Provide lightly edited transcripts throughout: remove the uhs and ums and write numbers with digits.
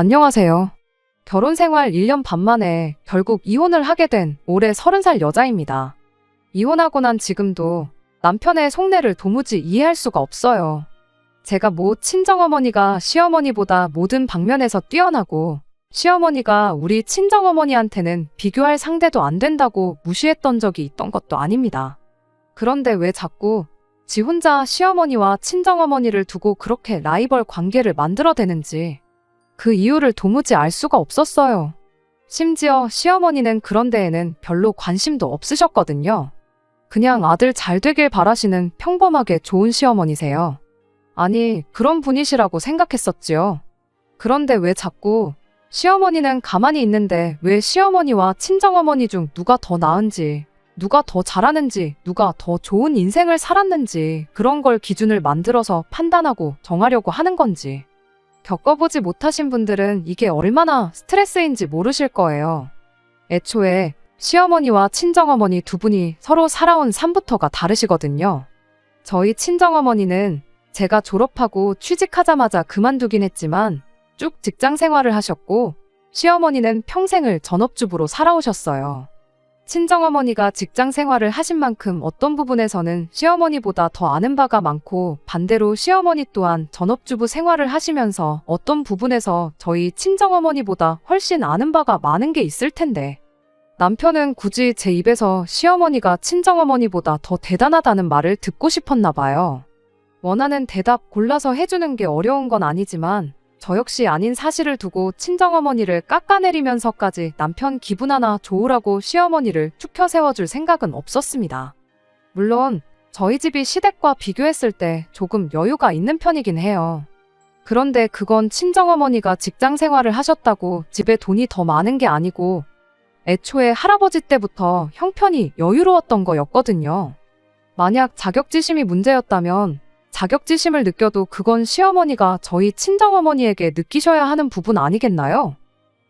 안녕하세요. 결혼 생활 1년 반 만에 결국 이혼을 하게 된 올해 30살 여자입니다. 이혼하고 난 지금도 남편의 속내를 도무지 이해할 수가 없어요. 제가 친정어머니가 시어머니보다 모든 방면에서 뛰어나고 시어머니가 우리 친정어머니한테는 비교할 상대도 안 된다고 무시했던 적이 있던 것도 아닙니다. 그런데 왜 자꾸 지 혼자 시어머니와 친정어머니를 두고 그렇게 라이벌 관계를 만들어대는지 그 이유를 도무지 알 수가 없었어요. 심지어 시어머니는 그런 데에는 별로 관심도 없으셨거든요. 그냥 아들 잘 되길 바라시는 평범하게 좋은 시어머니세요. 아니, 그런 분이시라고 생각했었지요. 그런데 왜 자꾸 시어머니는 가만히 있는데 왜 시어머니와 친정어머니 중 누가 더 나은지, 누가 더 잘하는지, 누가 더 좋은 인생을 살았는지 그런 걸 기준을 만들어서 판단하고 정하려고 하는 건지. 겪어보지 못하신 분들은 이게 얼마나 스트레스인지 모르실 거예요. 애초에 시어머니와 친정어머니 두 분이 서로 살아온 삶부터가 다르시거든요. 저희 친정어머니는 제가 졸업하고 취직하자마자 그만두긴 했지만 쭉 직장 생활을 하셨고 시어머니는 평생을 전업주부로 살아오셨어요. 친정어머니가 직장 생활을 하신 만큼 어떤 부분에서는 시어머니보다 더 아는 바가 많고 반대로 시어머니 또한 전업주부 생활을 하시면서 어떤 부분에서 저희 친정어머니보다 훨씬 아는 바가 많은 게 있을 텐데 남편은 굳이 제 입에서 시어머니가 친정어머니보다 더 대단하다는 말을 듣고 싶었나 봐요. 원하는 대답 골라서 해주는 게 어려운 건 아니지만 저 역시 아닌 사실을 두고 친정어머니를 깎아내리면서까지 남편 기분 하나 좋으라고 시어머니를 축혀 세워줄 생각은 없었습니다. 물론 저희 집이 시댁과 비교했을 때 조금 여유가 있는 편이긴 해요. 그런데 그건 친정어머니가 직장 생활을 하셨다고 집에 돈이 더 많은 게 아니고 애초에 할아버지 때부터 형편이 여유로웠던 거였거든요. 만약 자격지심이 문제였다면 자격지심을 느껴도 그건 시어머니가 저희 친정어머니에게 느끼셔야 하는 부분 아니겠나요?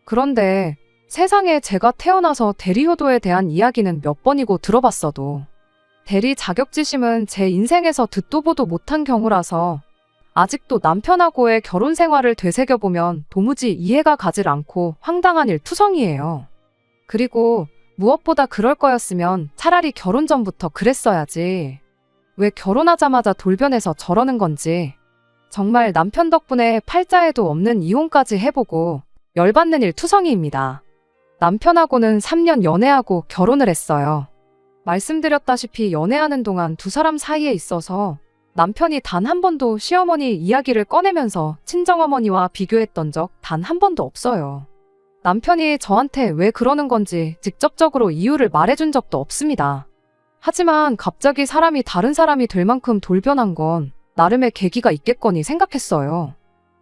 그런데 세상에 제가 태어나서 대리효도에 대한 이야기는 몇 번이고 들어봤어도 대리 자격지심은 제 인생에서 듣도 보도 못한 경우라서 아직도 남편하고의 결혼 생활을 되새겨보면 도무지 이해가 가질 않고 황당한 일투성이에요. 그리고 무엇보다 그럴 거였으면 차라리 결혼 전부터 그랬어야지. 왜 결혼하자마자 돌변해서 저러는 건지. 정말 남편 덕분에 팔자에도 없는 이혼까지 해보고 열받는 일투성이입니다. 남편하고는 3년 연애하고 결혼을 했어요. 말씀드렸다시피 연애하는 동안 두 사람 사이에 있어서 남편이 단 한 번도 시어머니 이야기를 꺼내면서 친정어머니와 비교했던 적 단 한 번도 없어요. 남편이 저한테 왜 그러는 건지 직접적으로 이유를 말해준 적도 없습니다. 하지만 갑자기 사람이 다른 사람이 될 만큼 돌변한 건 나름의 계기가 있겠거니 생각했어요.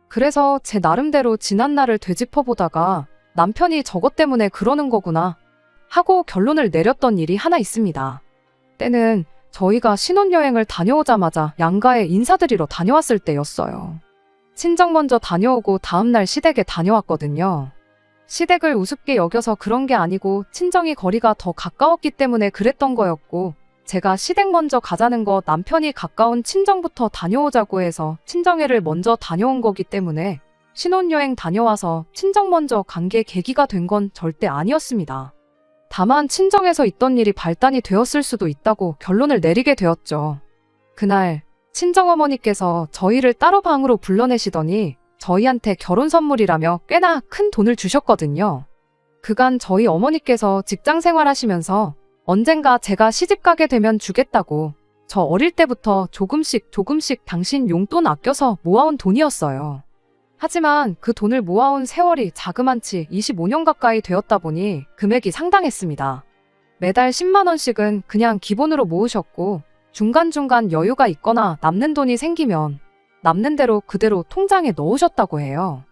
그래서 제 나름대로 지난 날을 되짚어보다가 남편이 저것 때문에 그러는 거구나 하고 결론을 내렸던 일이 하나 있습니다. 때는 저희가 신혼여행을 다녀오자마자 양가에 인사드리러 다녀왔을 때였어요. 친정 먼저 다녀오고 다음날 시댁에 다녀왔거든요. 시댁을 우습게 여겨서 그런 게 아니고 친정이 거리가 더 가까웠기 때문에 그랬던 거였고 제가 시댁 먼저 가자는 거 남편이 가까운 친정부터 다녀오자고 해서 친정애를 먼저 다녀온 거기 때문에 신혼여행 다녀와서 친정 먼저 간 게 계기가 된 건 절대 아니었습니다. 다만 친정에서 있던 일이 발단이 되었을 수도 있다고 결론을 내리게 되었죠. 그날 친정어머니께서 저희를 따로 방으로 불러내시더니 저희한테 결혼 선물이라며 꽤나 큰 돈을 주셨거든요. 그간 저희 어머니께서 직장 생활하시면서 언젠가 제가 시집 가게 되면 주겠다고 저 어릴 때부터 조금씩 당신 용돈 아껴서 모아온 돈이었어요. 하지만 그 돈을 모아온 세월이 자그만치 25년 가까이 되었다 보니 금액이 상당했습니다. 매달 10만 원씩은 그냥 기본으로 모으셨고 중간중간 여유가 있거나 남는 돈이 생기면 남는 대로 그대로 통장에 넣으셨다고 해요.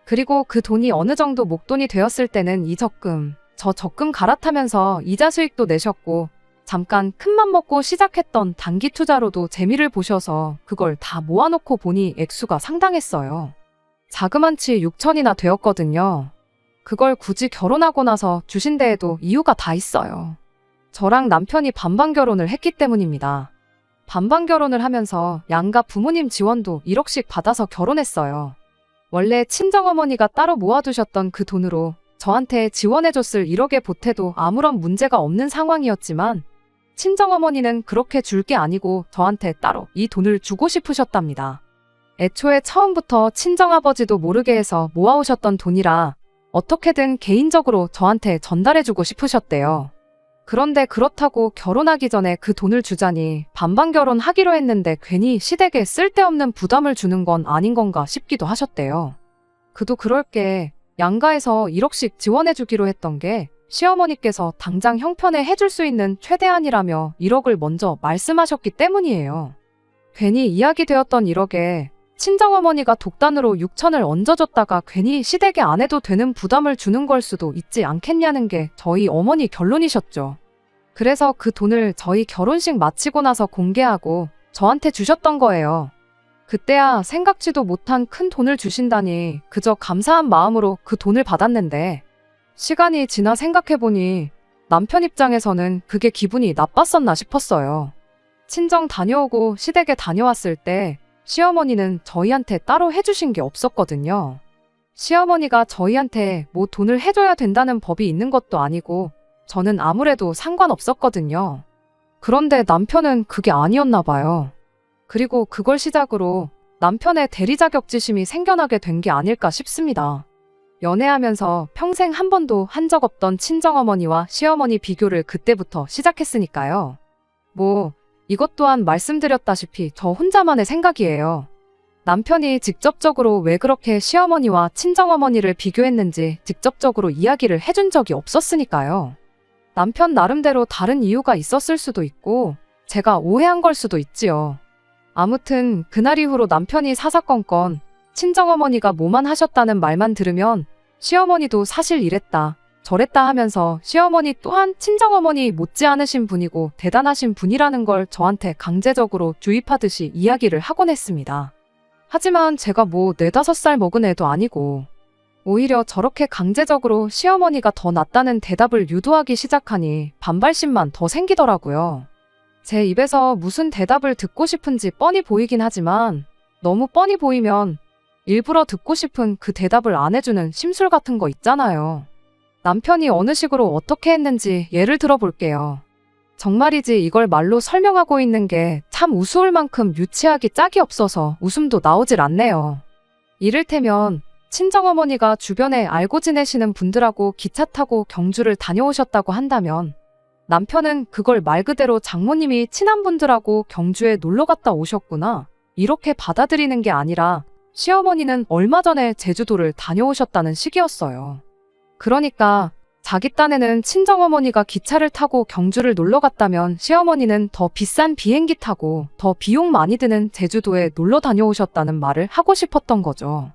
그리고 그 돈이 어느 정도 목돈이 되었을 때는 이 적금, 저 적금 갈아타면서 이자 수익도 내셨고 잠깐 큰맘 먹고 시작했던 단기 투자로도 재미를 보셔서 그걸 다 모아놓고 보니 액수가 상당했어요. 자그만치 6천이나 되었거든요. 그걸 굳이 결혼하고 나서 주신 데에도 이유가 다 있어요. 저랑 남편이 반반 결혼을 했기 때문입니다. 반반 결혼을 하면서 양가 부모님 지원도 1억씩 받아서 결혼했어요. 원래 친정어머니가 따로 모아두셨던 그 돈으로 저한테 지원해줬을 1억의 보태도 아무런 문제가 없는 상황이었지만 친정어머니는 그렇게 줄 게 아니고 저한테 따로 이 돈을 주고 싶으셨답니다. 애초에 처음부터 친정아버지도 모르게 해서 모아오셨던 돈이라 어떻게든 개인적으로 저한테 전달해주고 싶으셨대요. 그런데 그렇다고 결혼하기 전에 그 돈을 주자니 반반 결혼하기로 했는데 괜히 시댁에 쓸데없는 부담을 주는 건 아닌 건가 싶기도 하셨대요. 그도 그럴 게 양가에서 1억씩 지원해주기로 했던 게 시어머니께서 당장 형편에 해줄 수 있는 최대한이라며 1억을 먼저 말씀하셨기 때문이에요. 괜히 이야기되었던 1억에 친정어머니가 독단으로 6천을 얹어줬다가 괜히 시댁에 안 해도 되는 부담을 주는 걸 수도 있지 않겠냐는 게 저희 어머니 결론이셨죠. 그래서 그 돈을 저희 결혼식 마치고 나서 공개하고 저한테 주셨던 거예요. 그때야 생각지도 못한 큰 돈을 주신다니 그저 감사한 마음으로 그 돈을 받았는데 시간이 지나 생각해보니 남편 입장에서는 그게 기분이 나빴었나 싶었어요. 친정 다녀오고 시댁에 다녀왔을 때 시어머니는 저희한테 따로 해주신 게 없었거든요. 시어머니가 저희한테 뭐 돈을 해줘야 된다는 법이 있는 것도 아니고 저는 아무래도 상관없었거든요. 그런데 남편은 그게 아니었나 봐요. 그리고 그걸 시작으로 남편의 대리 자격지심이 생겨나게 된 게 아닐까 싶습니다. 연애하면서 평생 한 번도 한 적 없던 친정어머니와 시어머니 비교를 그때부터 시작했으니까요. 이것 또한 말씀드렸다시피 저 혼자만의 생각이에요. 남편이 직접적으로 왜 그렇게 시어머니와 친정어머니를 비교했는지 직접적으로 이야기를 해준 적이 없었으니까요. 남편 나름대로 다른 이유가 있었을 수도 있고 제가 오해한 걸 수도 있지요. 아무튼 그날 이후로 남편이 사사건건 친정어머니가 뭐만 하셨다는 말만 들으면 시어머니도 사실 이랬다 저랬다 하면서 시어머니 또한 친정어머니 못지않으신 분이고 대단하신 분이라는 걸 저한테 강제적으로 주입하듯이 이야기를 하곤 했습니다. 하지만 제가 4-5살 먹은 애도 아니고 오히려 저렇게 강제적으로 시어머니가 더 낫다는 대답을 유도하기 시작하니 반발심만 더 생기더라고요. 제 입에서 무슨 대답을 듣고 싶은지 뻔히 보이긴 하지만 너무 뻔히 보이면 일부러 듣고 싶은 그 대답을 안 해주는 심술 같은 거 있잖아요. 남편이 어느 식으로 어떻게 했는지 예를 들어볼게요. 정말이지 이걸 말로 설명하고 있는 게 참 우스울 만큼 유치하기 짝이 없어서 웃음도 나오질 않네요. 이를테면 친정어머니가 주변에 알고 지내시는 분들하고 기차 타고 경주를 다녀오셨다고 한다면 남편은 그걸 말 그대로 장모님이 친한 분들하고 경주에 놀러 갔다 오셨구나 이렇게 받아들이는 게 아니라 시어머니는 얼마 전에 제주도를 다녀오셨다는 식이었어요. 그러니까 자기 딴에는 친정어머니가 기차를 타고 경주를 놀러 갔다면 시어머니는 더 비싼 비행기 타고 더 비용 많이 드는 제주도에 놀러 다녀오셨다는 말을 하고 싶었던 거죠.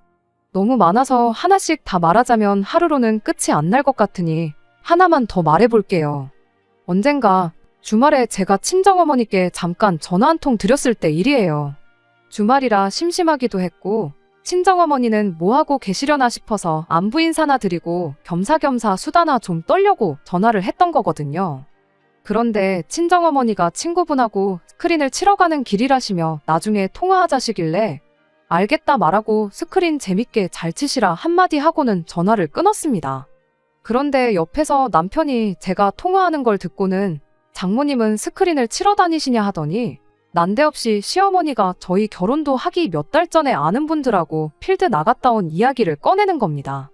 너무 많아서 하나씩 다 말하자면 하루로는 끝이 안 날 것 같으니 하나만 더 말해볼게요. 언젠가 주말에 제가 친정어머니께 잠깐 전화 한 통 드렸을 때 일이에요. 주말이라 심심하기도 했고 친정어머니는 뭐하고 계시려나 싶어서 안부 인사나 드리고 겸사겸사 수다나 좀 떨려고 전화를 했던 거거든요. 그런데 친정어머니가 친구분하고 스크린을 치러 가는 길이라시며 나중에 통화하자시길래 알겠다 말하고 스크린 재밌게 잘 치시라 한마디 하고는 전화를 끊었습니다. 그런데 옆에서 남편이 제가 통화하는 걸 듣고는 장모님은 스크린을 치러 다니시냐 하더니 난데없이 시어머니가 저희 결혼도 하기 몇 달 전에 아는 분들하고 필드 나갔다 온 이야기를 꺼내는 겁니다.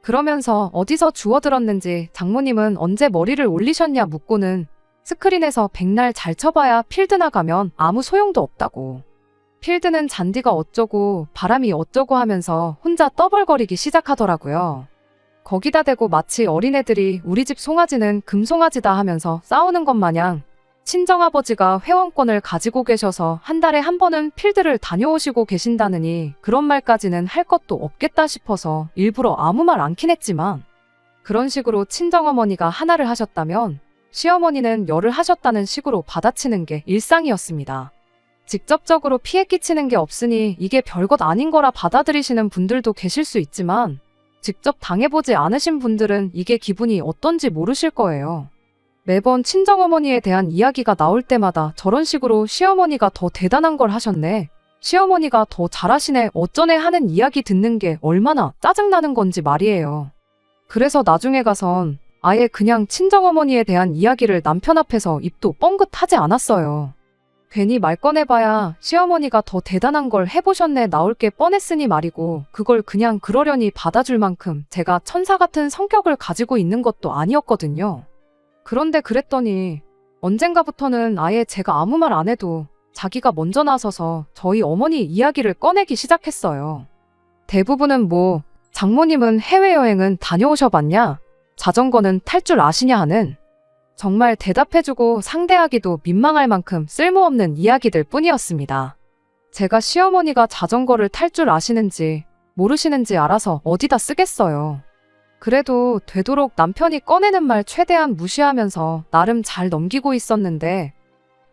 그러면서 어디서 주워들었는지 장모님은 언제 머리를 올리셨냐 묻고는 스크린에서 백날 잘 쳐봐야 필드 나가면 아무 소용도 없다고. 필드는 잔디가 어쩌고 바람이 어쩌고 하면서 혼자 떠벌거리기 시작하더라고요. 거기다 대고 마치 어린애들이 우리 집 송아지는 금송아지다 하면서 싸우는 것 마냥 친정아버지가 회원권을 가지고 계셔서 한 달에 한 번은 필드를 다녀오시고 계신다느니 그런 말까지는 할 것도 없겠다 싶어서 일부러 아무 말 않긴 했지만 그런 식으로 친정어머니가 하나를 하셨다면 시어머니는 열을 하셨다는 식으로 받아치는 게 일상이었습니다. 직접적으로 피해 끼치는 게 없으니 이게 별것 아닌 거라 받아들이시는 분들도 계실 수 있지만 직접 당해보지 않으신 분들은 이게 기분이 어떤지 모르실 거예요. 매번 친정어머니에 대한 이야기가 나올 때마다 저런 식으로 시어머니가 더 대단한 걸 하셨네. 시어머니가 더 잘하시네 어쩌네 하는 이야기 듣는 게 얼마나 짜증나는 건지 말이에요. 그래서 나중에 가선 아예 그냥 친정어머니에 대한 이야기를 남편 앞에서 입도 뻥긋하지 않았어요. 괜히 말 꺼내봐야 시어머니가 더 대단한 걸 해보셨네 나올 게 뻔했으니 말이고 그걸 그냥 그러려니 받아줄 만큼 제가 천사 같은 성격을 가지고 있는 것도 아니었거든요. 그런데 그랬더니 언젠가부터는 아예 제가 아무 말 안 해도 자기가 먼저 나서서 저희 어머니 이야기를 꺼내기 시작했어요. 대부분은 뭐 장모님은 해외여행은 다녀오셔봤냐? 자전거는 탈 줄 아시냐 하는 정말 대답해주고 상대하기도 민망할 만큼 쓸모없는 이야기들 뿐이었습니다. 제가 시어머니가 자전거를 탈 줄 아시는지 모르시는지 알아서 어디다 쓰겠어요. 그래도 되도록 남편이 꺼내는 말 최대한 무시하면서 나름 잘 넘기고 있었는데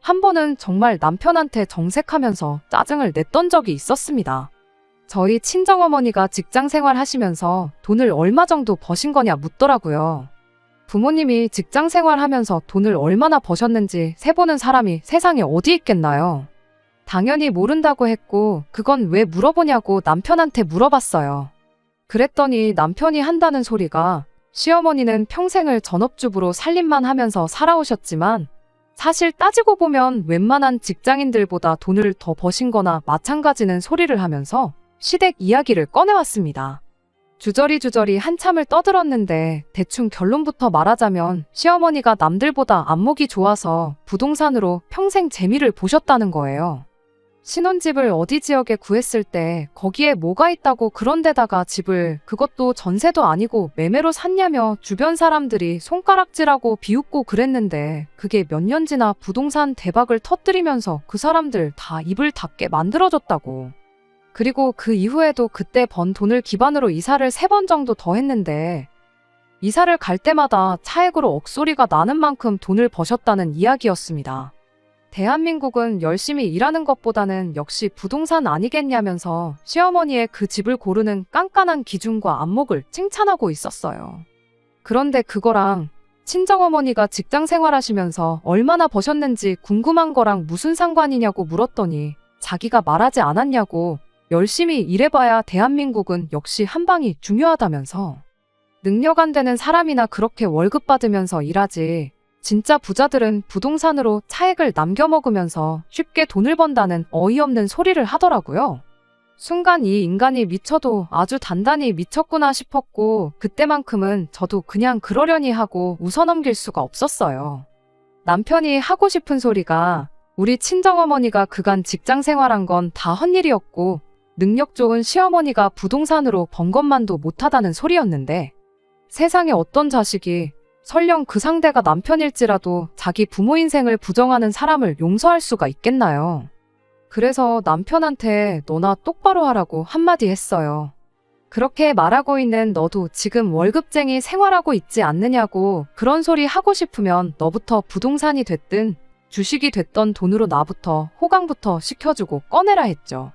한 번은 정말 남편한테 정색하면서 짜증을 냈던 적이 있었습니다. 저희 친정어머니가 직장 생활 하시면서 돈을 얼마 정도 버신 거냐 묻더라고요. 부모님이 직장 생활하면서 돈을 얼마나 버셨는지 세보는 사람이 세상에 어디 있겠나요? 당연히 모른다고 했고 그건 왜 물어보냐고 남편한테 물어봤어요. 그랬더니 남편이 한다는 소리가 시어머니는 평생을 전업주부로 살림만 하면서 살아오셨지만 사실 따지고 보면 웬만한 직장인들보다 돈을 더 버신 거나 마찬가지는 소리를 하면서 시댁 이야기를 꺼내왔습니다. 주저리 한참을 떠들었는데 대충 결론부터 말하자면 시어머니가 남들보다 안목이 좋아서 부동산으로 평생 재미를 보셨다는 거예요. 신혼집을 어디 지역에 구했을 때 거기에 뭐가 있다고 그런 데다가 집을 그것도 전세도 아니고 매매로 샀냐며 주변 사람들이 손가락질하고 비웃고 그랬는데 그게 몇 년 지나 부동산 대박을 터뜨리면서 그 사람들 다 입을 닫게 만들어줬다고. 그리고 그 이후에도 그때 번 돈을 기반으로 이사를 3번 정도 더 했는데 이사를 갈 때마다 차액으로 억소리가 나는 만큼 돈을 버셨다는 이야기였습니다. 대한민국은 열심히 일하는 것보다는 역시 부동산 아니겠냐면서 시어머니의 그 집을 고르는 깐깐한 기준과 안목을 칭찬하고 있었어요. 그런데 그거랑 친정어머니가 직장 생활하시면서 얼마나 버셨는지 궁금한 거랑 무슨 상관이냐고 물었더니 자기가 말하지 않았냐고 열심히 일해봐야 대한민국은 역시 한방이 중요하다면서 능력 안 되는 사람이나 그렇게 월급 받으면서 일하지 진짜 부자들은 부동산으로 차액을 남겨먹으면서 쉽게 돈을 번다는 어이없는 소리를 하더라고요. 순간 이 인간이 미쳐도 아주 단단히 미쳤구나 싶었고 그때만큼은 저도 그냥 그러려니 하고 웃어넘길 수가 없었어요. 남편이 하고 싶은 소리가 우리 친정어머니가 그간 직장 생활한 건 다 헛일이었고 능력 좋은 시어머니가 부동산으로 번 것만도 못하다는 소리였는데 세상에 어떤 자식이 설령 그 상대가 남편일지라도 자기 부모 인생을 부정하는 사람을 용서할 수가 있겠나요? 그래서 남편한테 너나 똑바로 하라고 한마디 했어요. 그렇게 말하고 있는 너도 지금 월급쟁이 생활하고 있지 않느냐고 그런 소리 하고 싶으면 너부터 부동산이 됐든 주식이 됐던 돈으로 나부터 호강부터 시켜주고 꺼내라 했죠.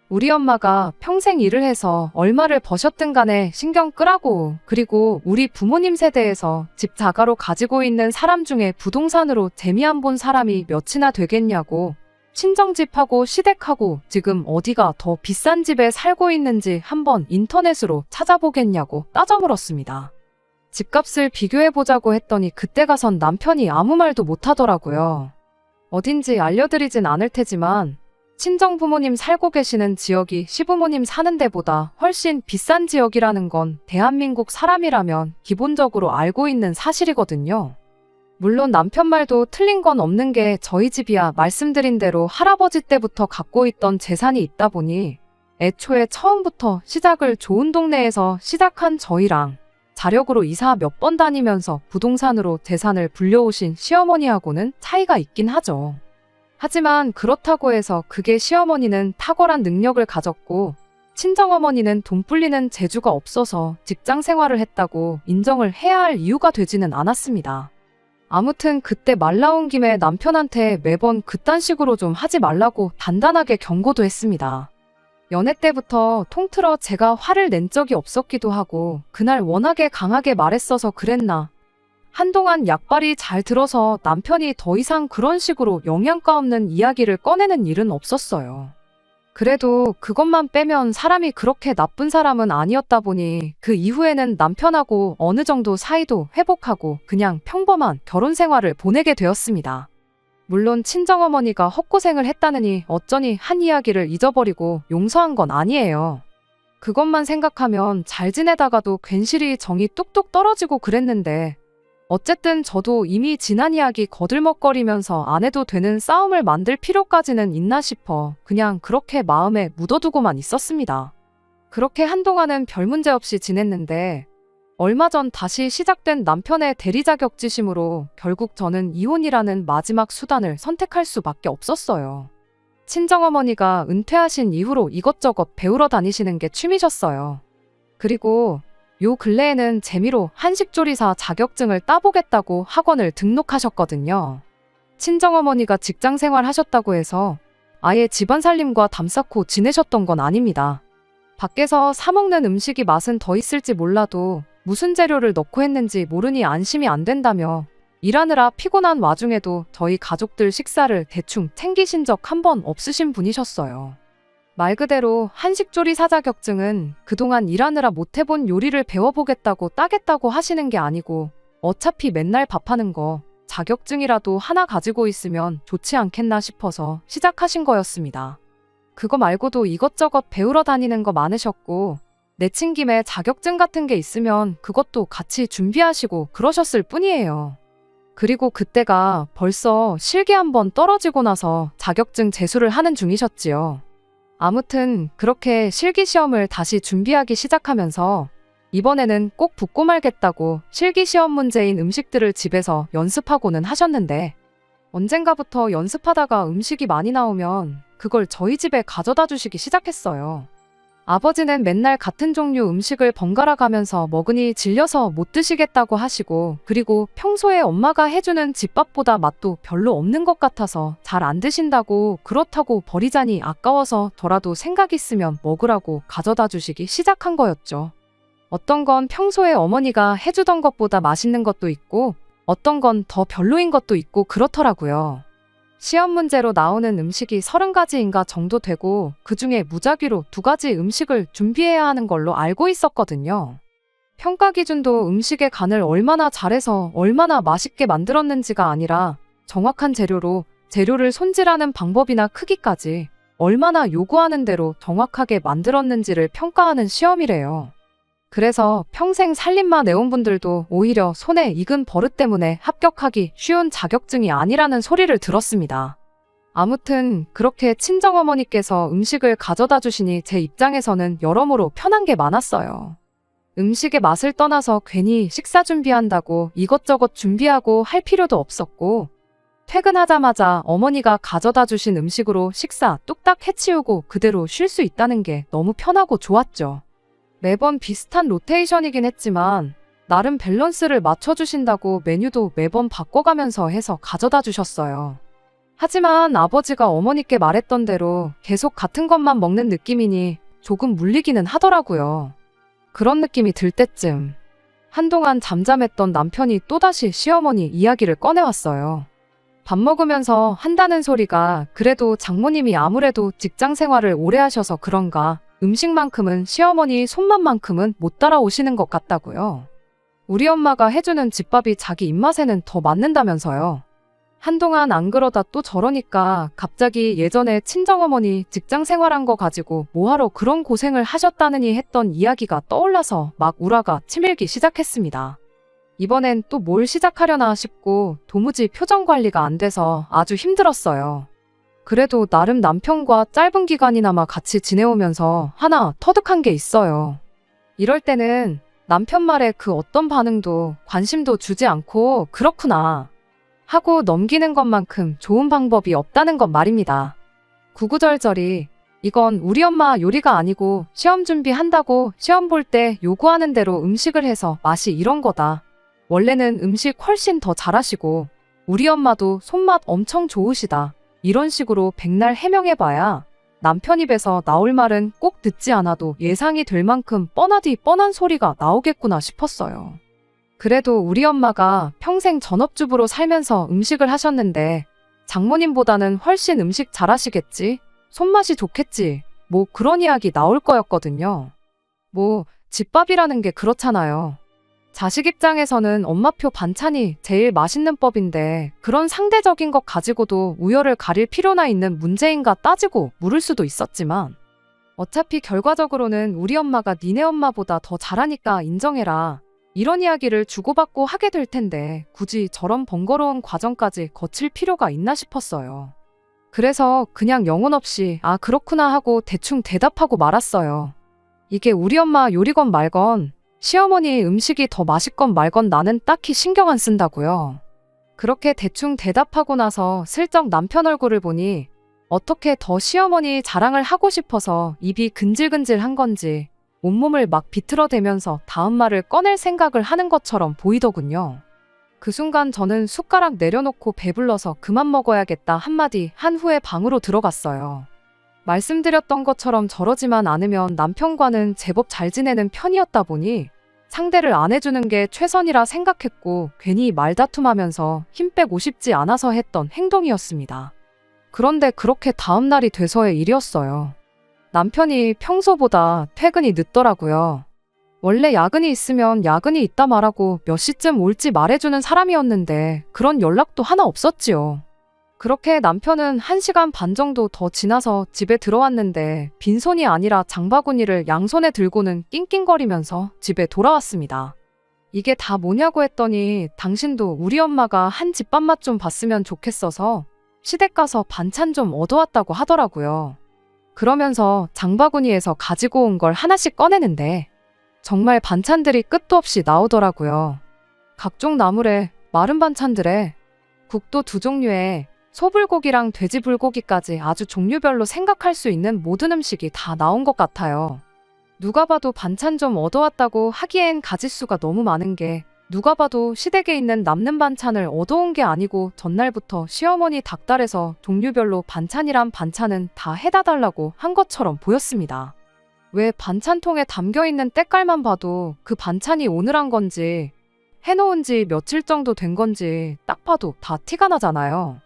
우리 엄마가 평생 일을 해서 얼마를 버셨든 간에 신경 끄라고. 그리고 우리 부모님 세대에서 집 자가로 가지고 있는 사람 중에 부동산으로 재미 안 본 사람이 몇이나 되겠냐고. 친정집하고 시댁하고 지금 어디가 더 비싼 집에 살고 있는지 한번 인터넷으로 찾아보겠냐고 따져 물었습니다. 집값을 비교해보자고 했더니 그때 가선 남편이 아무 말도 못하더라고요. 어딘지 알려드리진 않을 테지만 친정 부모님 살고 계시는 지역이 시부모님 사는 데보다 훨씬 비싼 지역이라는 건 대한민국 사람이라면 기본적으로 알고 있는 사실이거든요. 물론 남편 말도 틀린 건 없는 게 저희 집이야 말씀드린 대로 할아버지 때부터 갖고 있던 재산이 있다 보니 애초에 처음부터 시작을 좋은 동네에서 시작한 저희랑 자력으로 이사 몇 번 다니면서 부동산으로 재산을 불려오신 시어머니하고는 차이가 있긴 하죠. 하지만 그렇다고 해서 그게 시어머니는 탁월한 능력을 가졌고 친정어머니는 돈 불리는 재주가 없어서 직장 생활을 했다고 인정을 해야 할 이유가 되지는 않았습니다. 아무튼 그때 말 나온 김에 남편한테 매번 그딴 식으로 좀 하지 말라고 단단하게 경고도 했습니다. 연애 때부터 통틀어 제가 화를 낸 적이 없었기도 하고 그날 워낙에 강하게 말했어서 그랬나. 한동안 약발이 잘 들어서 남편이 더 이상 그런 식으로 영양가 없는 이야기를 꺼내는 일은 없었어요. 그래도 그것만 빼면 사람이 그렇게 나쁜 사람은 아니었다 보니 그 이후에는 남편하고 어느 정도 사이도 회복하고 그냥 평범한 결혼 생활을 보내게 되었습니다. 물론 친정어머니가 헛고생을 했다느니 어쩌니 한 이야기를 잊어버리고 용서한 건 아니에요. 그것만 생각하면 잘 지내다가도 괜시리 정이 뚝뚝 떨어지고 그랬는데 어쨌든 저도 이미 지난 이야기 거들먹거리면서 안 해도 되는 싸움을 만들 필요까지는 있나 싶어 그냥 그렇게 마음에 묻어두고만 있었습니다. 그렇게 한동안은 별 문제 없이 지냈는데 얼마 전 다시 시작된 남편의 대리자격지심으로 결국 저는 이혼이라는 마지막 수단을 선택할 수밖에 없었어요. 친정어머니가 은퇴하신 이후로 이것저것 배우러 다니시는 게 취미셨어요. 그리고 요 근래에는 재미로 한식조리사 자격증을 따보겠다고 학원을 등록하셨거든요. 친정어머니가 직장생활 하셨다고 해서 아예 집안 살림과 담쌓고 지내셨던 건 아닙니다. 밖에서 사먹는 음식이 맛은 더 있을지 몰라도 무슨 재료를 넣고 했는지 모르니 안심이 안 된다며 일하느라 피곤한 와중에도 저희 가족들 식사를 대충 챙기신 적 한 번 없으신 분이셨어요. 말 그대로 한식조리사 자격증은 그동안 일하느라 못 해본 요리를 배워보겠다고 따겠다고 하시는 게 아니고 어차피 맨날 밥하는 거 자격증이라도 하나 가지고 있으면 좋지 않겠나 싶어서 시작하신 거였습니다. 그거 말고도 이것저것 배우러 다니는 거 많으셨고 내친 김에 자격증 같은 게 있으면 그것도 같이 준비하시고 그러셨을 뿐이에요. 그리고 그때가 벌써 실기 한번 떨어지고 나서 자격증 재수를 하는 중이셨지요. 아무튼 그렇게 실기시험을 다시 준비하기 시작하면서 이번에는 꼭 붙고 말겠다고 실기시험 문제인 음식들을 집에서 연습하고는 하셨는데 언젠가부터 연습하다가 음식이 많이 나오면 그걸 저희 집에 가져다 주시기 시작했어요. 아버지는 맨날 같은 종류 음식을 번갈아 가면서 먹으니 질려서 못 드시겠다고 하시고 그리고 평소에 엄마가 해주는 집밥보다 맛도 별로 없는 것 같아서 잘 안 드신다고 그렇다고 버리자니 아까워서 더라도 생각 있으면 먹으라고 가져다 주시기 시작한 거였죠. 어떤 건 평소에 어머니가 해주던 것보다 맛있는 것도 있고 어떤 건 더 별로인 것도 있고 그렇더라고요. 시험 문제로 나오는 음식이 30가지인가 정도 되고 그중에 무작위로 2가지 음식을 준비해야 하는 걸로 알고 있었거든요. 평가 기준도 음식의 간을 얼마나 잘해서 얼마나 맛있게 만들었는지가 아니라 정확한 재료로 재료를 손질하는 방법이나 크기까지 얼마나 요구하는 대로 정확하게 만들었는지를 평가하는 시험이래요. 그래서 평생 살림만 해온 분들도 오히려 손에 익은 버릇 때문에 합격하기 쉬운 자격증이 아니라는 소리를 들었습니다. 아무튼 그렇게 친정어머니께서 음식을 가져다 주시니 제 입장에서는 여러모로 편한 게 많았어요. 음식의 맛을 떠나서 괜히 식사 준비한다고 이것저것 준비하고 할 필요도 없었고 퇴근하자마자 어머니가 가져다 주신 음식으로 식사 뚝딱 해치우고 그대로 쉴 수 있다는 게 너무 편하고 좋았죠. 매번 비슷한 로테이션이긴 했지만 나름 밸런스를 맞춰주신다고 메뉴도 매번 바꿔가면서 해서 가져다 주셨어요. 하지만 아버지가 어머니께 말했던 대로 계속 같은 것만 먹는 느낌이니 조금 물리기는 하더라고요. 그런 느낌이 들 때쯤 한동안 잠잠했던 남편이 또다시 시어머니 이야기를 꺼내왔어요. 밥 먹으면서 한다는 소리가 그래도 장모님이 아무래도 직장 생활을 오래 하셔서 그런가 음식만큼은 시어머니 손맛만큼은 못 따라오시는 것 같다고요. 우리 엄마가 해주는 집밥이 자기 입맛에는 더 맞는다면서요. 한동안 안 그러다 또 저러니까 갑자기 예전에 친정어머니 직장 생활한 거 가지고 뭐하러 그런 고생을 하셨다느니 했던 이야기가 떠올라서 막 우라가 치밀기 시작했습니다. 이번엔 또 뭘 시작하려나 싶고 도무지 표정 관리가 안 돼서 아주 힘들었어요. 그래도 나름 남편과 짧은 기간이나마 같이 지내오면서 하나 터득한 게 있어요. 이럴 때는 남편 말에 그 어떤 반응도 관심도 주지 않고 그렇구나 하고 넘기는 것만큼 좋은 방법이 없다는 것 말입니다. 구구절절히 이건 우리 엄마 요리가 아니고 시험 준비한다고 시험 볼 때 요구하는 대로 음식을 해서 맛이 이런 거다. 원래는 음식 훨씬 더 잘하시고 우리 엄마도 손맛 엄청 좋으시다. 이런 식으로 백날 해명해봐야 남편 입에서 나올 말은 꼭 듣지 않아도 예상이 될 만큼 뻔하디 뻔한 소리가 나오겠구나 싶었어요. 그래도 우리 엄마가 평생 전업주부로 살면서 음식을 하셨는데 장모님보다는 훨씬 음식 잘하시겠지? 손맛이 좋겠지? 뭐 그런 이야기 나올 거였거든요. 뭐 집밥이라는 게 그렇잖아요. 자식 입장에서는 엄마표 반찬이 제일 맛있는 법인데 그런 상대적인 것 가지고도 우열을 가릴 필요나 있는 문제인가 따지고 물을 수도 있었지만 어차피 결과적으로는 우리 엄마가 니네 엄마보다 더 잘하니까 인정해라. 이런 이야기를 주고받고 하게 될 텐데 굳이 저런 번거로운 과정까지 거칠 필요가 있나 싶었어요. 그래서 그냥 영혼 없이 아 그렇구나 하고 대충 대답하고 말았어요. 이게 우리 엄마 요리건 말건 시어머니 음식이 더 맛있건 말건 나는 딱히 신경 안 쓴다고요. 그렇게 대충 대답하고 나서 슬쩍 남편 얼굴을 보니 어떻게 더 시어머니 자랑을 하고 싶어서 입이 근질근질한 건지 온몸을 막 비틀어대면서 다음 말을 꺼낼 생각을 하는 것처럼 보이더군요. 그 순간 저는 숟가락 내려놓고 배불러서 그만 먹어야겠다 한마디 한 후에 방으로 들어갔어요. 말씀드렸던 것처럼 저러지만 않으면 남편과는 제법 잘 지내는 편이었다 보니 상대를 안 해주는 게 최선이라 생각했고 괜히 말다툼하면서 힘 빼고 싶지 않아서 했던 행동이었습니다. 그런데 그렇게 다음 날이 돼서의 일이었어요. 남편이 평소보다 퇴근이 늦더라고요. 원래 야근이 있으면 야근이 있다 말하고 몇 시쯤 올지 말해주는 사람이었는데 그런 연락도 하나 없었지요. 그렇게 남편은 1시간 반 정도 더 지나서 집에 들어왔는데 빈손이 아니라 장바구니를 양손에 들고는 낑낑거리면서 집에 돌아왔습니다. 이게 다 뭐냐고 했더니 당신도 우리 엄마가 한 집밥 맛 좀 봤으면 좋겠어서 시댁 가서 반찬 좀 얻어왔다고 하더라고요. 그러면서 장바구니에서 가지고 온 걸 하나씩 꺼내는데 정말 반찬들이 끝도 없이 나오더라고요. 각종 나물에 마른 반찬들에 국도 2종류에 소불고기랑 돼지불고기까지 아주 종류별로 생각할 수 있는 모든 음식이 다 나온 것 같아요. 누가 봐도 반찬 좀 얻어왔다고 하기엔 가짓수가 너무 많은 게 누가 봐도 시댁에 있는 남는 반찬을 얻어온 게 아니고 전날부터 시어머니 닭달에서 종류별로 반찬이란 반찬은 다 해다 달라고 한 것처럼 보였습니다. 왜 반찬통에 담겨있는 때깔만 봐도 그 반찬이 오늘 한 건지 해놓은 지 며칠 정도 된 건지 딱 봐도 다 티가 나잖아요.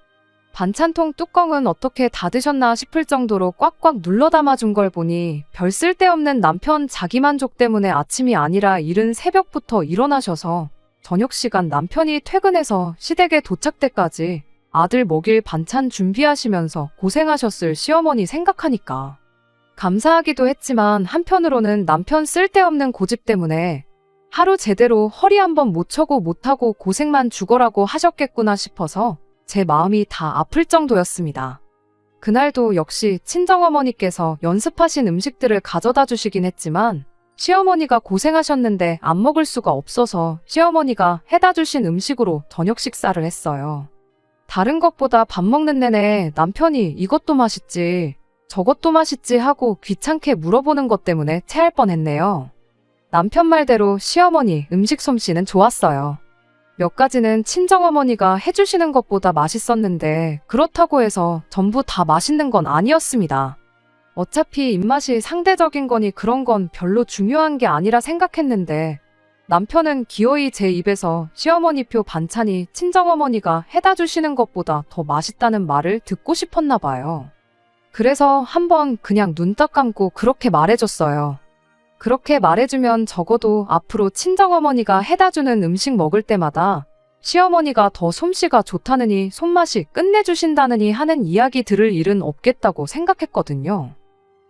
반찬통 뚜껑은 어떻게 닫으셨나 싶을 정도로 꽉꽉 눌러 담아준 걸 보니 별 쓸데없는 남편 자기만족 때문에 아침이 아니라 이른 새벽부터 일어나셔서 저녁 시간 남편이 퇴근해서 시댁에 도착 때까지 아들 먹일 반찬 준비하시면서 고생하셨을 시어머니 생각하니까 감사하기도 했지만 한편으로는 남편 쓸데없는 고집 때문에 하루 제대로 허리 한번 못 쳐고 못하고 고생만 죽어라고 하셨겠구나 싶어서 제 마음이 다 아플 정도였습니다. 그날도 역시 친정어머니께서 연습하신 음식들을 가져다 주시긴 했지만 시어머니가 고생하셨는데 안 먹을 수가 없어서 시어머니가 해다 주신 음식으로 저녁 식사를 했어요. 다른 것보다 밥 먹는 내내 남편이 이것도 맛있지 저것도 맛있지 하고 귀찮게 물어보는 것 때문에 체할 뻔했네요. 남편 말대로 시어머니 음식 솜씨는 좋았어요. 몇 가지는 친정어머니가 해주시는 것보다 맛있었는데 그렇다고 해서 전부 다 맛있는 건 아니었습니다. 어차피 입맛이 상대적인 거니 그런 건 별로 중요한 게 아니라 생각했는데 남편은 기어이 제 입에서 시어머니표 반찬이 친정어머니가 해다 주시는 것보다 더 맛있다는 말을 듣고 싶었나 봐요. 그래서 한번 그냥 눈 딱 감고 그렇게 말해줬어요. 그렇게 말해주면 적어도 앞으로 친정어머니가 해다주는 음식 먹을 때마다 시어머니가 더 솜씨가 좋다느니 손맛이 끝내주신다느니 하는 이야기 들을 일은 없겠다고 생각했거든요.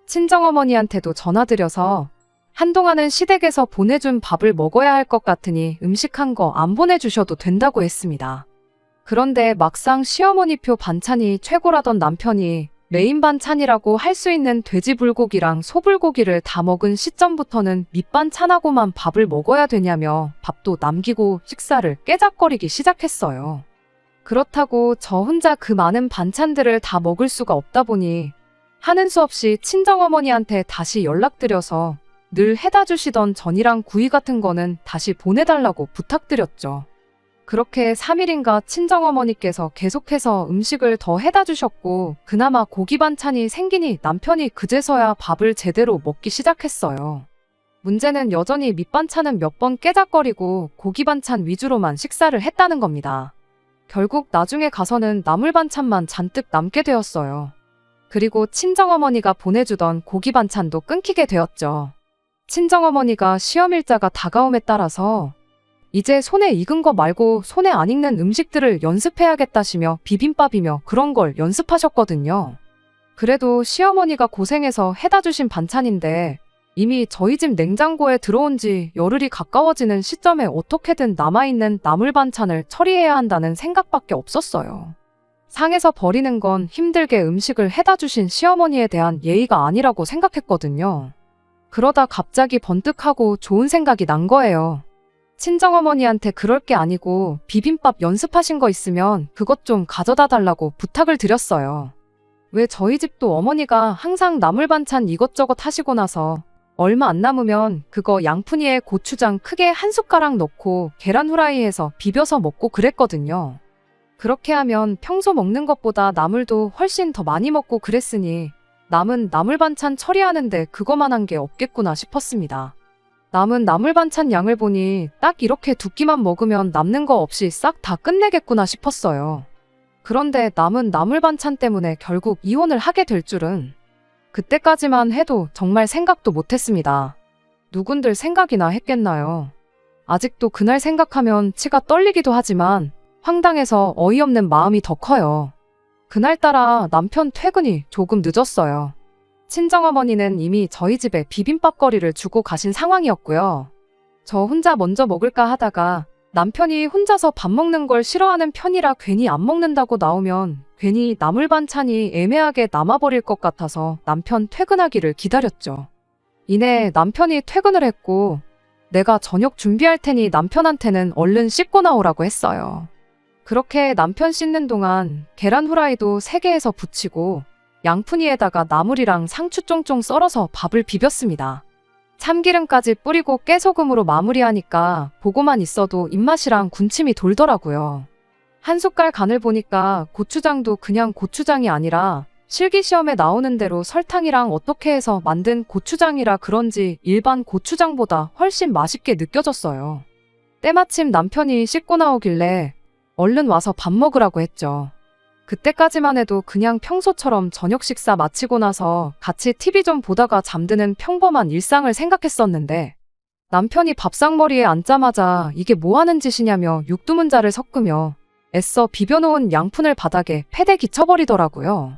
친정어머니한테도 전화드려서 한동안은 시댁에서 보내준 밥을 먹어야 할 것 같으니 음식한 거 안 보내주셔도 된다고 했습니다. 그런데 막상 시어머니표 반찬이 최고라던 남편이 메인 반찬이라고 할 수 있는 돼지불고기랑 소불고기를 다 먹은 시점부터는 밑반찬하고만 밥을 먹어야 되냐며 밥도 남기고 식사를 깨작거리기 시작했어요. 그렇다고 저 혼자 그 많은 반찬들을 다 먹을 수가 없다 보니 하는 수 없이 친정어머니한테 다시 연락드려서 늘 해다 주시던 전이랑 구이 같은 거는 다시 보내달라고 부탁드렸죠. 그렇게 3일인가 친정어머니께서 계속해서 음식을 더 해다 주셨고 그나마 고기 반찬이 생기니 남편이 그제서야 밥을 제대로 먹기 시작했어요. 문제는 여전히 밑반찬은 몇 번 깨작거리고 고기 반찬 위주로만 식사를 했다는 겁니다. 결국 나중에 가서는 나물 반찬만 잔뜩 남게 되었어요. 그리고 친정어머니가 보내주던 고기 반찬도 끊기게 되었죠. 친정어머니가 시험 일자가 다가옴에 따라서 이제 손에 익은 거 말고 손에 안 익는 음식들을 연습해야겠다시며 비빔밥이며 그런 걸 연습하셨거든요. 그래도 시어머니가 고생해서 해다 주신 반찬인데 이미 저희 집 냉장고에 들어온 지 열흘이 가까워지는 시점에 어떻게든 남아있는 나물 반찬을 처리해야 한다는 생각밖에 없었어요. 상해서 버리는 건 힘들게 음식을 해다 주신 시어머니에 대한 예의가 아니라고 생각했거든요. 그러다 갑자기 번뜩하고 좋은 생각이 난 거예요. 친정어머니한테 그럴 게 아니고 비빔밥 연습하신 거 있으면 그것 좀 가져다 달라고 부탁을 드렸어요. 왜 저희 집도 어머니가 항상 나물 반찬 이것저것 하시고 나서 얼마 안 남으면 그거 양푼이에 고추장 크게 한 숟가락 넣고 계란 후라이해서 비벼서 먹고 그랬거든요. 그렇게 하면 평소 먹는 것보다 나물도 훨씬 더 많이 먹고 그랬으니 남은 나물 반찬 처리하는데 그거만한 게 없겠구나 싶었습니다. 남은 나물 반찬 양을 보니 딱 이렇게 두 끼만 먹으면 남는 거 없이 싹 다 끝내겠구나 싶었어요. 그런데 남은 나물 반찬 때문에 결국 이혼을 하게 될 줄은 그때까지만 해도 정말 생각도 못했습니다. 누군들 생각이나 했겠나요? 아직도 그날 생각하면 치가 떨리기도 하지만 황당해서 어이없는 마음이 더 커요. 그날따라 남편 퇴근이 조금 늦었어요. 친정어머니는 이미 저희 집에 비빔밥거리를 주고 가신 상황이었고요. 저 혼자 먼저 먹을까 하다가 남편이 혼자서 밥 먹는 걸 싫어하는 편이라 괜히 안 먹는다고 나오면 괜히 나물 반찬이 애매하게 남아버릴 것 같아서 남편 퇴근하기를 기다렸죠. 이내 남편이 퇴근을 했고 내가 저녁 준비할 테니 남편한테는 얼른 씻고 나오라고 했어요. 그렇게 남편 씻는 동안 계란 후라이도 3개에서 부치고 양푼이에다가 나물이랑 상추 쫑쫑 썰어서 밥을 비볐습니다. 참기름까지 뿌리고 깨소금으로 마무리하니까 보고만 있어도 입맛이랑 군침이 돌더라고요. 한 숟갈 간을 보니까 고추장도 그냥 고추장이 아니라 실기시험에 나오는 대로 설탕이랑 어떻게 해서 만든 고추장이라 그런지 일반 고추장보다 훨씬 맛있게 느껴졌어요. 때마침 남편이 씻고 나오길래 얼른 와서 밥 먹으라고 했죠. 그때까지만 해도 그냥 평소처럼 저녁 식사 마치고 나서 같이 TV 좀 보다가 잠드는 평범한 일상을 생각했었는데 남편이 밥상머리에 앉자마자 이게 뭐 하는 짓이냐며 육두문자를 섞으며 애써 비벼놓은 양푼을 바닥에 패대기 쳐버리더라고요.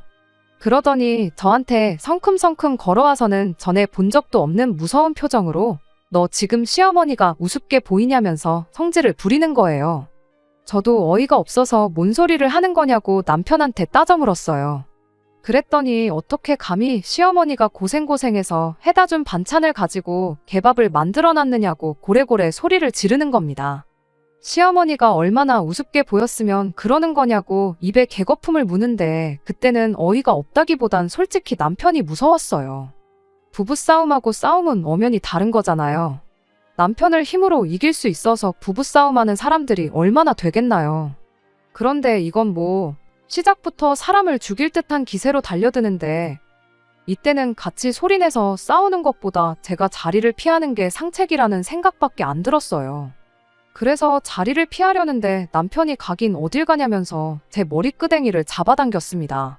그러더니 저한테 성큼성큼 걸어와서는 전에 본 적도 없는 무서운 표정으로 너 지금 시어머니가 우습게 보이냐면서 성질을 부리는 거예요. 저도 어이가 없어서 뭔 소리를 하는 거냐고 남편한테 따져 물었어요. 그랬더니 어떻게 감히 시어머니가 고생고생해서 해다 준 반찬을 가지고 개밥을 만들어 놨느냐고 고래고래 소리를 지르는 겁니다. 시어머니가 얼마나 우습게 보였으면 그러는 거냐고 입에 개거품을 무는데 그때는 어이가 없다기보단 솔직히 남편이 무서웠어요. 부부싸움하고 싸움은 엄연히 다른 거잖아요. 남편을 힘으로 이길 수 있어서 부부싸움하는 사람들이 얼마나 되겠나요. 그런데 이건 뭐 시작부터 사람을 죽일 듯한 기세로 달려드는데 이때는 같이 소리내서 싸우는 것보다 제가 자리를 피하는 게 상책이라는 생각밖에 안 들었어요. 그래서 자리를 피하려는데 남편이 가긴 어딜 가냐면서 제 머리끄댕이를 잡아당겼습니다.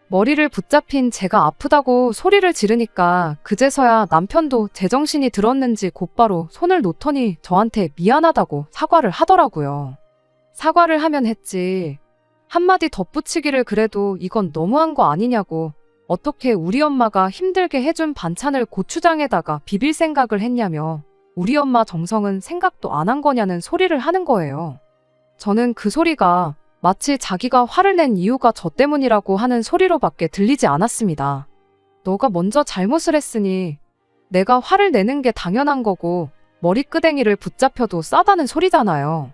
머리를 붙잡힌 제가 아프다고 소리를 지르니까 그제서야 남편도 제정신이 들었는지 곧바로 손을 놓더니 저한테 미안하다고 사과를 하더라고요. 사과를 하면 했지. 한마디 덧붙이기를 그래도 이건 너무한 거 아니냐고 어떻게 우리 엄마가 힘들게 해준 반찬을 고추장에다가 비빌 생각을 했냐며 우리 엄마 정성은 생각도 안 한 거냐는 소리를 하는 거예요. 저는 그 소리가 마치 자기가 화를 낸 이유가 저 때문이라고 하는 소리로밖에 들리지 않았습니다. 너가 먼저 잘못을 했으니 내가 화를 내는 게 당연한 거고 머리끄댕이를 붙잡혀도 싸다는 소리잖아요.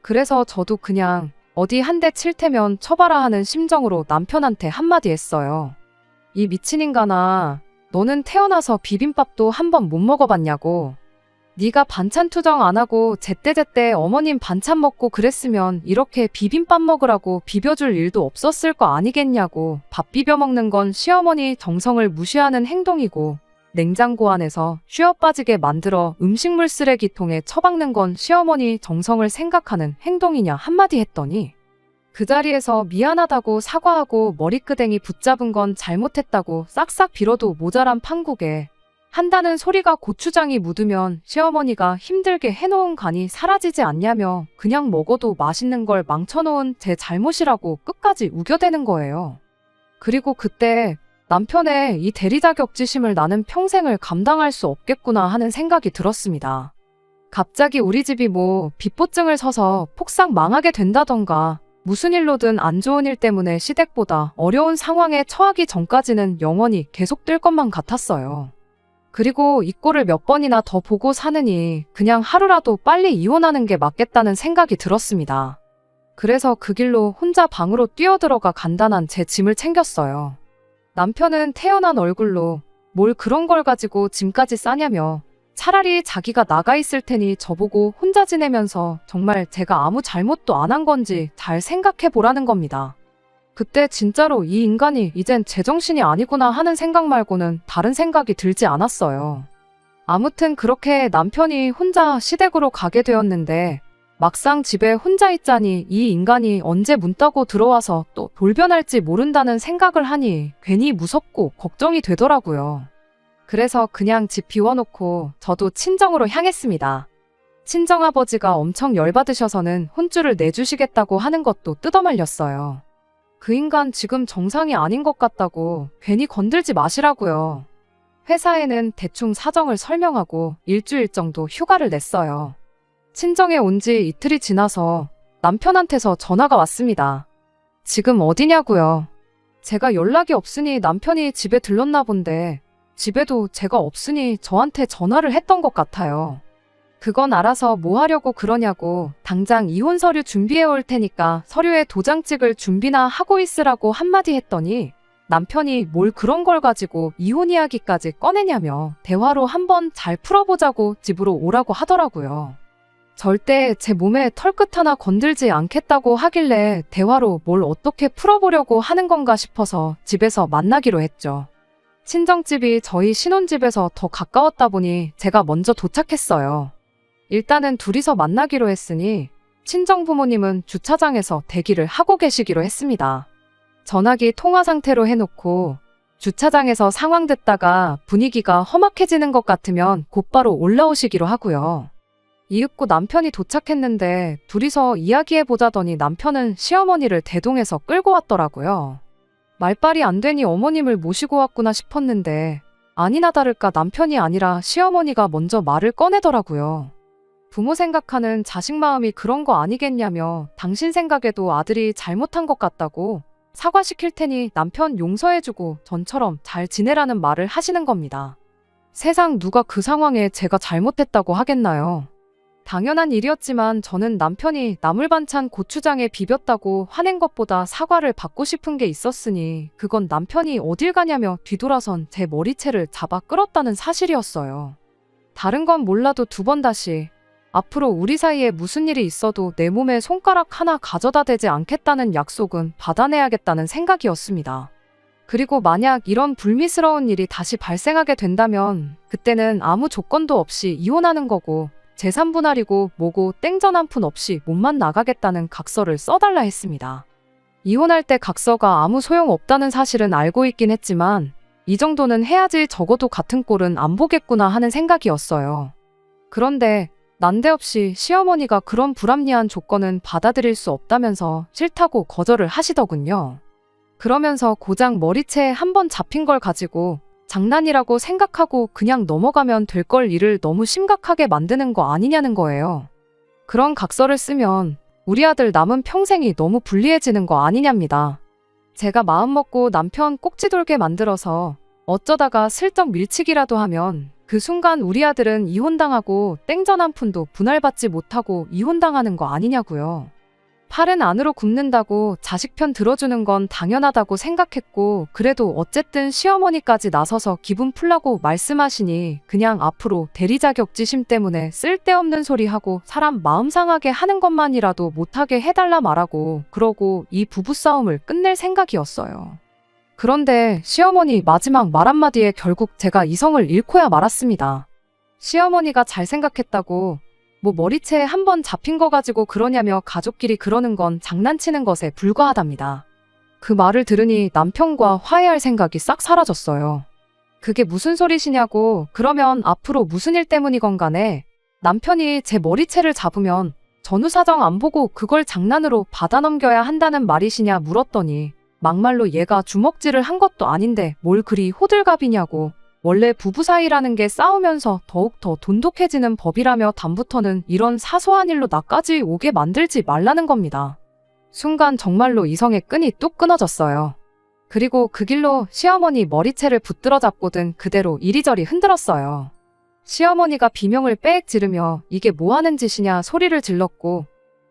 그래서 저도 그냥 어디 한 대 칠 테면 쳐봐라 하는 심정으로 남편한테 한마디 했어요. 이 미친 인간아, 너는 태어나서 비빔밥도 한 번 못 먹어봤냐고. 네가 반찬 투정 안 하고 제때제때 어머님 반찬 먹고 그랬으면 이렇게 비빔밥 먹으라고 비벼줄 일도 없었을 거 아니겠냐고. 밥 비벼 먹는 건 시어머니 정성을 무시하는 행동이고 냉장고 안에서 쉬어 빠지게 만들어 음식물 쓰레기통에 처박는 건 시어머니 정성을 생각하는 행동이냐 한마디 했더니 그 자리에서 미안하다고 사과하고 머리끄댕이 붙잡은 건 잘못했다고 싹싹 빌어도 모자란 판국에 한다는 소리가 고추장이 묻으면 시어머니가 힘들게 해놓은 간이 사라지지 않냐며 그냥 먹어도 맛있는 걸 망쳐놓은 제 잘못이라고 끝까지 우겨대는 거예요. 그리고 그때 남편의 이 대리 자격지심을 나는 평생을 감당할 수 없겠구나 하는 생각이 들었습니다. 갑자기 우리 집이 뭐 빚보증을 서서 폭삭 망하게 된다던가 무슨 일로든 안 좋은 일 때문에 시댁보다 어려운 상황에 처하기 전까지는 영원히 계속될 것만 같았어요. 그리고 이 꼴을 몇 번이나 더 보고 사느니 그냥 하루라도 빨리 이혼하는 게 맞겠다는 생각이 들었습니다. 그래서 그 길로 혼자 방으로 뛰어들어가 간단한 제 짐을 챙겼어요. 남편은 태연한 얼굴로 뭘 그런 걸 가지고 짐까지 싸냐며 차라리 자기가 나가 있을 테니 저보고 혼자 지내면서 정말 제가 아무 잘못도 안 한 건지 잘 생각해 보라는 겁니다. 그때 진짜로 이 인간이 이젠 제정신이 아니구나 하는 생각 말고는 다른 생각이 들지 않았어요. 아무튼 그렇게 남편이 혼자 시댁으로 가게 되었는데 막상 집에 혼자 있자니 이 인간이 언제 문 따고 들어와서 또 돌변할지 모른다는 생각을 하니 괜히 무섭고 걱정이 되더라고요. 그래서 그냥 집 비워놓고 저도 친정으로 향했습니다. 친정아버지가 엄청 열받으셔서는 혼쭐을 내주시겠다고 하는 것도 뜯어말렸어요. 그 인간 지금 정상이 아닌 것 같다고 괜히 건들지 마시라고요. 회사에는 대충 사정을 설명하고 일주일 정도 휴가를 냈어요. 친정에 온 지 이틀이 지나서 남편한테서 전화가 왔습니다. 지금 어디냐고요. 제가 연락이 없으니 남편이 집에 들렀나 본데 집에도 제가 없으니 저한테 전화를 했던 것 같아요. 그건 알아서 뭐 하려고 그러냐고 당장 이혼 서류 준비해 올 테니까 서류에 도장 찍을 준비나 하고 있으라고 한마디 했더니 남편이 뭘 그런 걸 가지고 이혼 이야기까지 꺼내냐며 대화로 한번 잘 풀어보자고 집으로 오라고 하더라고요. 절대 제 몸에 털끝 하나 건들지 않겠다고 하길래 대화로 뭘 어떻게 풀어보려고 하는 건가 싶어서 집에서 만나기로 했죠. 친정집이 저희 신혼집에서 더 가까웠다 보니 제가 먼저 도착했어요. 일단은 둘이서 만나기로 했으니 친정 부모님은 주차장에서 대기를 하고 계시기로 했습니다. 전화기 통화 상태로 해놓고 주차장에서 상황 듣다가 분위기가 험악해지는 것 같으면 곧바로 올라오시기로 하고요. 이윽고 남편이 도착했는데 둘이서 이야기해보자더니 남편은 시어머니를 대동해서 끌고 왔더라고요. 말빨이 안 되니 어머님을 모시고 왔구나 싶었는데 아니나 다를까 남편이 아니라 시어머니가 먼저 말을 꺼내더라고요. 부모 생각하는 자식 마음이 그런 거 아니겠냐며 당신 생각에도 아들이 잘못한 것 같다고 사과시킬 테니 남편 용서해주고 전처럼 잘 지내라는 말을 하시는 겁니다. 세상 누가 그 상황에 제가 잘못했다고 하겠나요? 당연한 일이었지만 저는 남편이 나물 반찬 고추장에 비볐다고 화낸 것보다 사과를 받고 싶은 게 있었으니 그건 남편이 어딜 가냐며 뒤돌아선 제 머리채를 잡아 끌었다는 사실이었어요. 다른 건 몰라도 두 번 다시 앞으로 우리 사이에 무슨 일이 있어도 내 몸에 손가락 하나 가져다 대지 않겠다는 약속은 받아내야겠다는 생각이었습니다. 그리고 만약 이런 불미스러운 일이 다시 발생하게 된다면 그때는 아무 조건도 없이 이혼하는 거고 재산 분할이고 뭐고 땡전 한 푼 없이 몸만 나가겠다는 각서를 써달라 했습니다. 이혼할 때 각서가 아무 소용 없다는 사실은 알고 있긴 했지만 이 정도는 해야지 적어도 같은 꼴은 안 보겠구나 하는 생각이었어요. 그런데 난데없이 시어머니가 그런 불합리한 조건은 받아들일 수 없다면서 싫다고 거절을 하시더군요. 그러면서 고작 머리채에 한 번 잡힌 걸 가지고 장난이라고 생각하고 그냥 넘어가면 될 걸 일을 너무 심각하게 만드는 거 아니냐는 거예요. 그런 각서를 쓰면 우리 아들 남은 평생이 너무 불리해지는 거 아니냐입니다. 제가 마음먹고 남편 꼭지 돌게 만들어서 어쩌다가 슬쩍 밀치기라도 하면 그 순간 우리 아들은 이혼당하고 땡전 한 푼도 분할받지 못하고 이혼당하는 거 아니냐고요. 팔은 안으로 굽는다고 자식 편 들어주는 건 당연하다고 생각했고 그래도 어쨌든 시어머니까지 나서서 기분 풀라고 말씀하시니 그냥 앞으로 대리 자격지심 때문에 쓸데없는 소리 하고 사람 마음 상하게 하는 것만이라도 못하게 해달라 말하고 그러고 이 부부싸움을 끝낼 생각이었어요. 그런데 시어머니 마지막 말 한마디에 결국 제가 이성을 잃고야 말았습니다. 시어머니가 잘 생각했다고 뭐 머리채 한 번 잡힌 거 가지고 그러냐며 가족끼리 그러는 건 장난치는 것에 불과하답니다. 그 말을 들으니 남편과 화해할 생각이 싹 사라졌어요. 그게 무슨 소리시냐고. 그러면 앞으로 무슨 일 때문이건 간에 남편이 제 머리채를 잡으면 전후 사정 안 보고 그걸 장난으로 받아넘겨야 한다는 말이시냐 물었더니 막말로 얘가 주먹질을 한 것도 아닌데 뭘 그리 호들갑이냐고. 원래 부부 사이라는 게 싸우면서 더욱 더 돈독해지는 법이라며 다음부터는 이런 사소한 일로 나까지 오게 만들지 말라는 겁니다. 순간 정말로 이성의 끈이 뚝 끊어졌어요. 그리고 그 길로 시어머니 머리채를 붙들어 잡고든 그대로 이리저리 흔들었어요. 시어머니가 비명을 빽 지르며 이게 뭐 하는 짓이냐 소리를 질렀고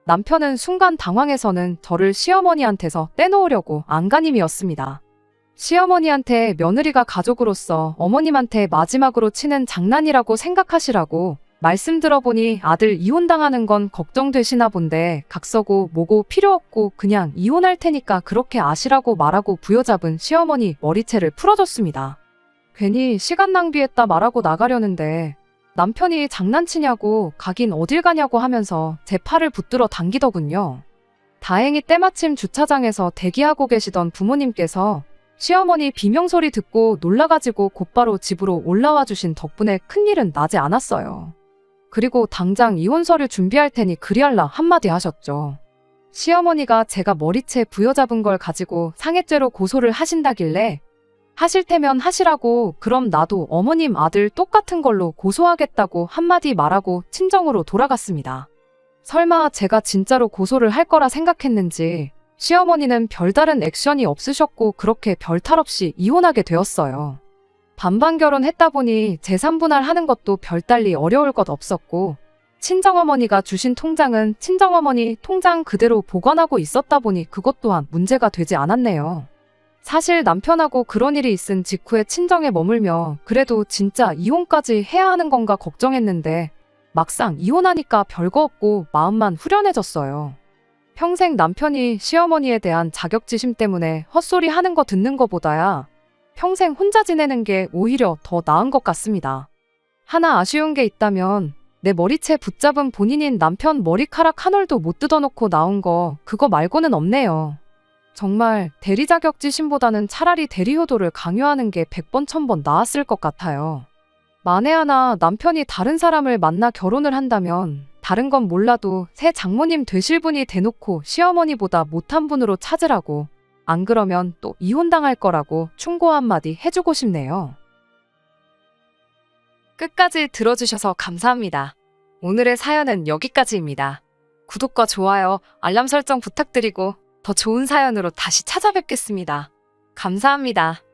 남편은 순간 당황해서는 저를 시어머니한테서 떼놓으려고 안간힘이었습니다. 시어머니한테 며느리가 가족으로서 어머님한테 마지막으로 치는 장난이라고 생각하시라고 말씀 들어보니 아들 이혼당하는 건 걱정되시나 본데 각서고 뭐고 필요 없고 그냥 이혼할 테니까 그렇게 아시라고 말하고 부여잡은 시어머니 머리채를 풀어줬습니다. 괜히 시간 낭비했다 말하고 나가려는데 남편이 장난치냐고 가긴 어딜 가냐고 하면서 제 팔을 붙들어 당기더군요. 다행히 때마침 주차장에서 대기하고 계시던 부모님께서 시어머니 비명소리 듣고 놀라가지고 곧바로 집으로 올라와 주신 덕분에 큰일은 나지 않았어요. 그리고 당장 이혼 서류 준비할 테니 그리할라 한마디 하셨죠. 시어머니가 제가 머리채 부여잡은 걸 가지고 상해죄로 고소를 하신다길래 하실 테면 하시라고 그럼 나도 어머님 아들 똑같은 걸로 고소하겠다고 한마디 말하고 친정으로 돌아갔습니다. 설마 제가 진짜로 고소를 할 거라 생각했는지 시어머니는 별다른 액션이 없으셨고 그렇게 별탈 없이 이혼하게 되었어요. 반반 결혼했다 보니 재산 분할하는 것도 별달리 어려울 것 없었고 친정어머니가 주신 통장은 친정어머니 통장 그대로 보관하고 있었다 보니 그것 또한 문제가 되지 않았네요. 사실 남편하고 그런 일이 있은 직후에 친정에 머물며 그래도 진짜 이혼까지 해야 하는 건가 걱정했는데 막상 이혼하니까 별거 없고 마음만 후련해졌어요. 평생 남편이 시어머니에 대한 자격지심 때문에 헛소리 하는 거 듣는 거보다야 평생 혼자 지내는 게 오히려 더 나은 것 같습니다. 하나 아쉬운 게 있다면 내 머리채 붙잡은 본인인 남편 머리카락 한 올도 못 뜯어놓고 나온 거 그거 말고는 없네요. 정말 대리 자격지심보다는 차라리 대리효도를 강요하는 게 100번 1000번 나았을 것 같아요. 만에 하나 남편이 다른 사람을 만나 결혼을 한다면 다른 건 몰라도 새 장모님 되실 분이 대놓고 시어머니보다 못한 분으로 찾으라고 안 그러면 또 이혼당할 거라고 충고 한마디 해주고 싶네요. 끝까지 들어주셔서 감사합니다. 오늘의 사연은 여기까지입니다. 구독과 좋아요, 알람 설정 부탁드리고 더 좋은 사연으로 다시 찾아뵙겠습니다. 감사합니다.